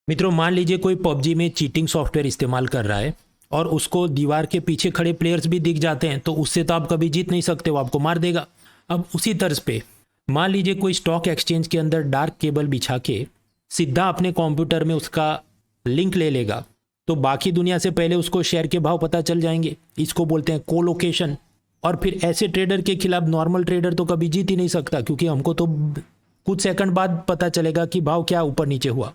मित्रों, मान लीजिए कोई पबजी में चीटिंग सॉफ्टवेयर इस्तेमाल कर रहा है और उसको दीवार के पीछे खड़े प्लेयर्स भी दिख जाते हैं, तो उससे तो आप कभी जीत नहीं सकते, वो आपको मार देगा। अब उसी तर्ज पे मान लीजिए कोई स्टॉक एक्सचेंज के अंदर डार्क केबल बिछा के सीधा अपने कंप्यूटर में उसका लिंक ले लेगा, तो बाकी दुनिया से पहले उसको शेयर के भाव पता चल जाएंगे। इसको बोलते हैं कोलोकेशन। और फिर ऐसे ट्रेडर के खिलाफ नॉर्मल ट्रेडर तो कभी जीत ही नहीं सकता, क्योंकि हमको तो कुछ सेकंड बाद पता चलेगा कि भाव क्या ऊपर नीचे हुआ।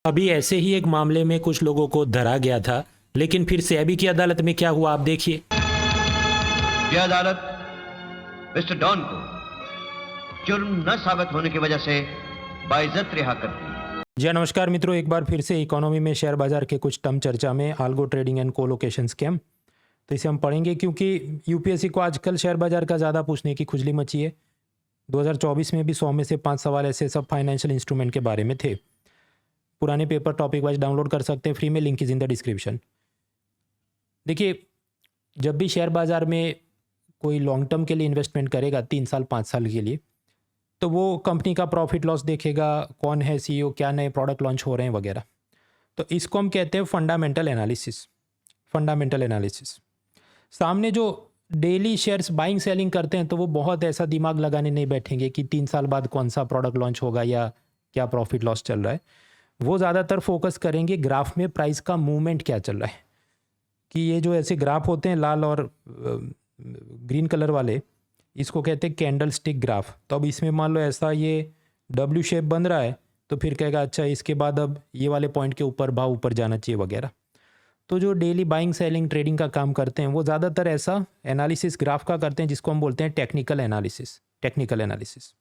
अभी ऐसे ही एक मामले में कुछ लोगों को धरा गया था, लेकिन फिर सेबी की अदालत में क्या हुआ आप देखिए। यह अदालत मिस्टर डॉन को जुर्म न साबित होने की वजह से बाइज्जत रिहा करती है। जी नमस्कार मित्रों, एक बार फिर से इकोनॉमी में शेयर बाजार के कुछ टर्म चर्चा में आल्गो ट्रेडिंग एंड कोलोकेशन स्कैम। तो इसे हम पढ़ेंगे क्योंकि यूपीएससी को आजकल शेयर बाजार का ज़्यादा पूछने की खुजली मची है। 2024 में भी 100 में से 5 सवाल ऐसे सब फाइनेंशियल इंस्ट्रूमेंट के बारे में थे। पुराने पेपर टॉपिक वाइज डाउनलोड कर सकते हैं फ्री में, link is in the description. देखिए, जब भी शेयर बाज़ार में कोई लॉन्ग टर्म के लिए इन्वेस्टमेंट करेगा 3 साल 5 साल के लिए, तो वो कंपनी का प्रॉफिट लॉस देखेगा, कौन है सीईओ, क्या नए प्रोडक्ट लॉन्च हो रहे हैं वगैरह। तो इसको हम कहते हैं फंडामेंटल एनालिसिस। फंडामेंटल एनालिसिस सामने जो डेली शेयर्स बाइंग सेलिंग करते हैं, तो वो बहुत ऐसा दिमाग लगाने नहीं बैठेंगे कि 3 साल बाद कौन सा प्रोडक्ट लॉन्च होगा या क्या प्रॉफिट लॉस चल रहा है। वो ज़्यादातर फोकस करेंगे ग्राफ में प्राइस का मूवमेंट क्या चल रहा है, कि ये जो ऐसे ग्राफ होते हैं लाल और ग्रीन कलर वाले, इसको कहते हैं कैंडल स्टिक ग्राफ। तो अब इसमें मान लो ऐसा ये डब्ल्यू शेप बन रहा है, तो फिर कहेगा अच्छा इसके बाद अब ये वाले पॉइंट के ऊपर भाव ऊपर जाना चाहिए वगैरह। तो जो डेली बाइंग सेलिंग ट्रेडिंग का काम करते हैं वो ज़्यादातर ऐसा एनालिसिस ग्राफ का करते हैं, जिसको हम बोलते हैं टेक्निकल एनालिसिस। टेक्निकल एनालिसिस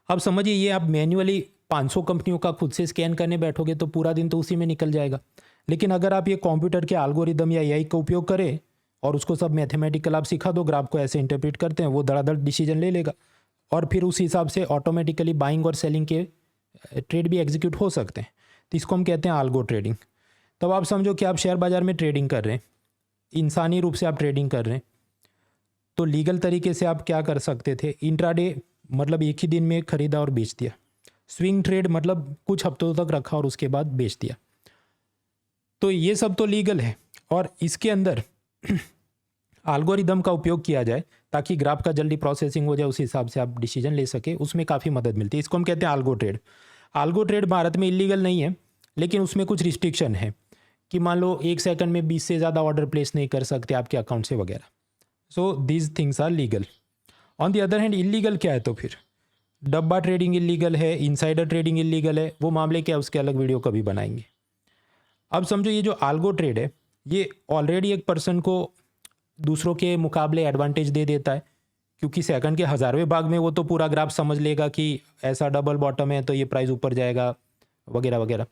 अब समझिए, ये आप मैन्युअली 500 कंपनियों का खुद से स्कैन करने बैठोगे तो पूरा दिन तो उसी में निकल जाएगा। लेकिन अगर आप ये कंप्यूटर के एल्गोरिदम या एआई का उपयोग करें और उसको सब मैथमेटिकल आप सिखा दो, ग्राफ को ऐसे इंटरप्रेट करते हैं, वो धड़ाधड़ डिसीजन ले लेगा और फिर उस हिसाब से ऑटोमेटिकली बाइंग और सेलिंग के ट्रेड भी एग्जीक्यूट हो सकते हैं। तो इसको हम कहते हैं आल्गो ट्रेडिंग। तब आप समझो कि आप शेयर बाज़ार में ट्रेडिंग कर रहे हैं, इंसानी रूप से आप ट्रेडिंग कर रहे हैं, तो लीगल तरीके से आप क्या कर सकते थे। इंट्राडे मतलब एक ही दिन में खरीदा और बेच दिया। स्विंग ट्रेड मतलब कुछ हफ्तों तक रखा और उसके बाद बेच दिया। तो ये सब तो लीगल है और इसके अंदर एल्गोरिदम का उपयोग किया जाए ताकि ग्राफ का जल्दी प्रोसेसिंग हो जाए, उस हिसाब से आप डिसीजन ले सके, उसमें काफ़ी मदद मिलती है। इसको हम कहते हैं आल्गो ट्रेड। आल्गो ट्रेड भारत में इलीगल नहीं है, लेकिन उसमें कुछ रिस्ट्रिक्शन है कि मान लो 1 सेकंड में 20 से ज़्यादा ऑर्डर प्लेस नहीं कर सकते आपके अकाउंट से वगैरह। So these things are legal. On the other hand illegal क्या है, तो फिर डब्बा ट्रेडिंग इलीगल है, इनसाइडर ट्रेडिंग इलीगल है। वो मामले क्या है उसके अलग वीडियो कभी बनाएंगे। अब समझो ये जो आल्गो ट्रेड है, ये ऑलरेडी एक पर्सन को दूसरों के मुकाबले एडवांटेज दे देता है, क्योंकि सेकंड के 1000वें भाग में वो तो पूरा ग्राफ समझ लेगा कि ऐसा डबल बॉटम है तो ये प्राइस ऊपर जाएगा वगैरह वगैरह।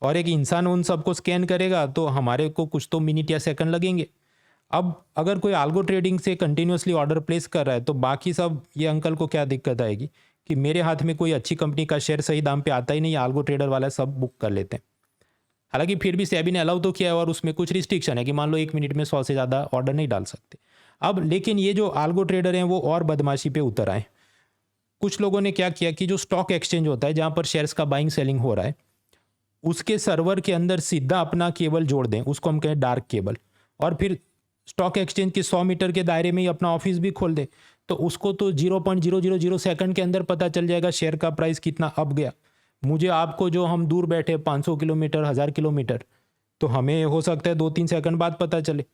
और एक इंसान उन सबको स्कैन करेगा तो हमारे को कुछ तो मिनट या सेकंड लगेंगे। अब अगर कोई आल्गो ट्रेडिंग से कंटिन्यूसली ऑर्डर प्लेस कर रहा है, तो बाकी सब ये अंकल को क्या दिक्कत आएगी कि मेरे हाथ में कोई अच्छी कंपनी का शेयर सही दाम पे आता ही नहीं, आल्गो ट्रेडर वाला सब बुक कर लेते हैं। हालांकि फिर भी सेबी ने अलाउ तो किया है और उसमें कुछ रिस्ट्रिक्शन है कि मान लो 1 मिनट में 100 से ज़्यादा ऑर्डर नहीं डाल सकते। अब लेकिन ये जो आल्गो ट्रेडर हैं वो और बदमाशी पे उतर आए। कुछ लोगों ने क्या किया कि जो स्टॉक एक्सचेंज होता है जहाँ पर शेयर्स का बाइंग सेलिंग हो रहा है, उसके सर्वर के अंदर सीधा अपना केबल जोड़ दें, उसको हम कहें डार्क केबल, और फिर स्टॉक एक्सचेंज के 100 मीटर के दायरे में ही अपना ऑफिस भी खोल दे, तो उसको तो 0.000 सेकंड के अंदर पता चल जाएगा शेयर का प्राइस कितना अप गया। मुझे आपको जो हम दूर बैठे 500 किलोमीटर 1000 किलोमीटर, तो हमें हो सकता है 2-3 सेकंड बाद पता चले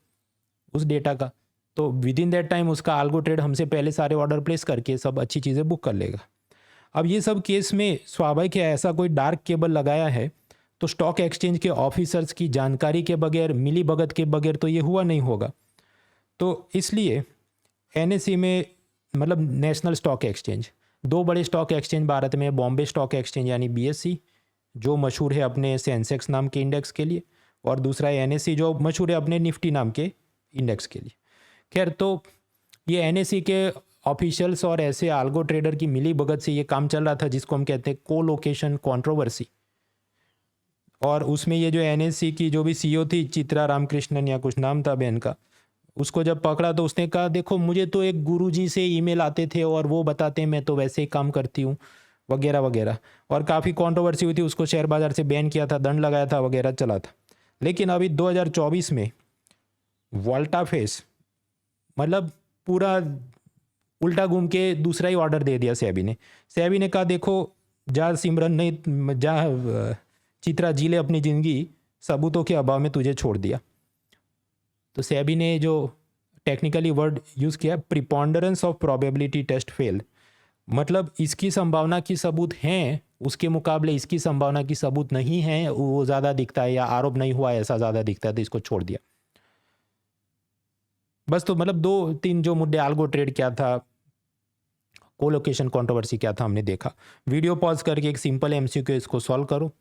उस डेटा का। तो विद इन दैट टाइम उसका आल्गो ट्रेड हमसे पहले सारे ऑर्डर प्लेस करके सब अच्छी चीज़ें बुक कर लेगा। अब ये सब केस में स्वाभाविक है, ऐसा कोई डार्क केबल लगाया है तो स्टॉक एक्सचेंज के ऑफिसर्स की जानकारी के बगैर, मिली भगत के बगैर तो ये हुआ नहीं होगा। तो इसलिए एनएसई में मतलब नेशनल स्टॉक एक्सचेंज, 2 बड़े स्टॉक एक्सचेंज भारत में, बॉम्बे स्टॉक एक्सचेंज यानी बीएसई जो मशहूर है अपने सेंसेक्स नाम के इंडेक्स के लिए, और दूसरा है एनएसई जो मशहूर है अपने निफ्टी नाम के इंडेक्स के लिए। खैर, तो ये एनएसई के ऑफिशियल्स और ऐसे आल्गो ट्रेडर की मिली भगत से ये काम चल रहा था, जिसको हम कहते हैं कोलोकेशन कंट्रोवर्सी। और उसमें ये जो एनएसई की जो भी सीईओ थी, चित्रा रामकृष्णन या कुछ नाम था बहन का, उसको जब पकड़ा तो उसने कहा देखो मुझे तो एक गुरुजी से ईमेल आते थे और वो बताते हैं, मैं तो वैसे ही काम करती हूँ वगैरह वगैरह, और काफ़ी कंट्रोवर्सी हुई थी, उसको शेयर बाज़ार से बैन किया था, दंड लगाया था वगैरह चला था। लेकिन अभी 2024 में वोल्टा फेस मतलब पूरा उल्टा घूम के दूसरा ही ऑर्डर दे दिया सेबी ने। सेबी ने कहा देखो जा सिमरन नहीं जा चित्रा जी ले अपनी ज़िंदगी, सबूतों के अभाव में तुझे छोड़ दिया। तो सेबी ने जो टेक्निकली वर्ड यूज़ किया, प्रिपॉन्डरेंस ऑफ प्रोबेबिलिटी टेस्ट फेल, मतलब इसकी संभावना की सबूत हैं उसके मुकाबले इसकी संभावना की सबूत नहीं है, वो ज़्यादा दिखता है, या आरोप नहीं हुआ ऐसा ज़्यादा दिखता है, तो इसको छोड़ दिया बस। तो मतलब 2-3 जो मुद्दे, आल्गो ट्रेड क्या था, कोलोकेशन कंट्रोवर्सी क्या था, हमने देखा। वीडियो पॉज करके एक सिंपल एमसीक्यू इसको सॉल्व करो।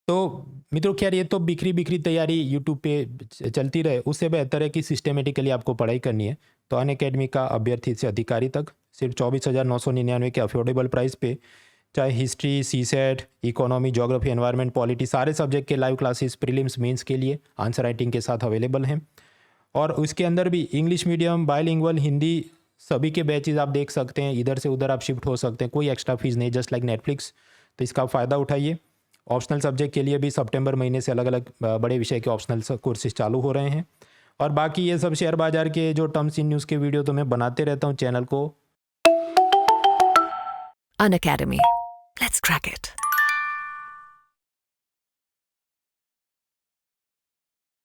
तो मित्रों खैर ये तो बिखरी बिखरी तैयारी यूट्यूब पे चलती रहे, उससे बेहतर है कि सिस्टमेटिकली आपको पढ़ाई करनी है। तो अनअकैडमी का अभ्यर्थी से अधिकारी तक सिर्फ 24,999 के अफोर्डेबल प्राइस पे, चाहे history, CSAT, economy, geography, environment, polity, सारे सब्जेक्ट के लाइव क्लासेस प्रीलिम्स मेंस के लिए आंसर राइटिंग के साथ अवेलेबल हैं। और उसके अंदर भी इंग्लिश मीडियम, बायलिंगुअल, हिंदी, सभी के बैचेज आप देख सकते हैं, इधर से उधर आप शिफ्ट हो सकते हैं, कोई एक्स्ट्रा फीस नहीं, जस्ट लाइक नेटफ्लिक्स। तो इसका फ़ायदा उठाइए। ऑप्शनल सब्जेक्ट के लिए भी सितंबर महीने से अलग अलग बड़े विषय के ऑप्शनल कोर्सेज चालू हो रहे हैं। और बाकी ये सब शेयर बाजार के जो टर्म्स इन न्यूज़ के वीडियो तो मैं बनाते रहता हूँ चैनल को। Unacademy. Let's crack it.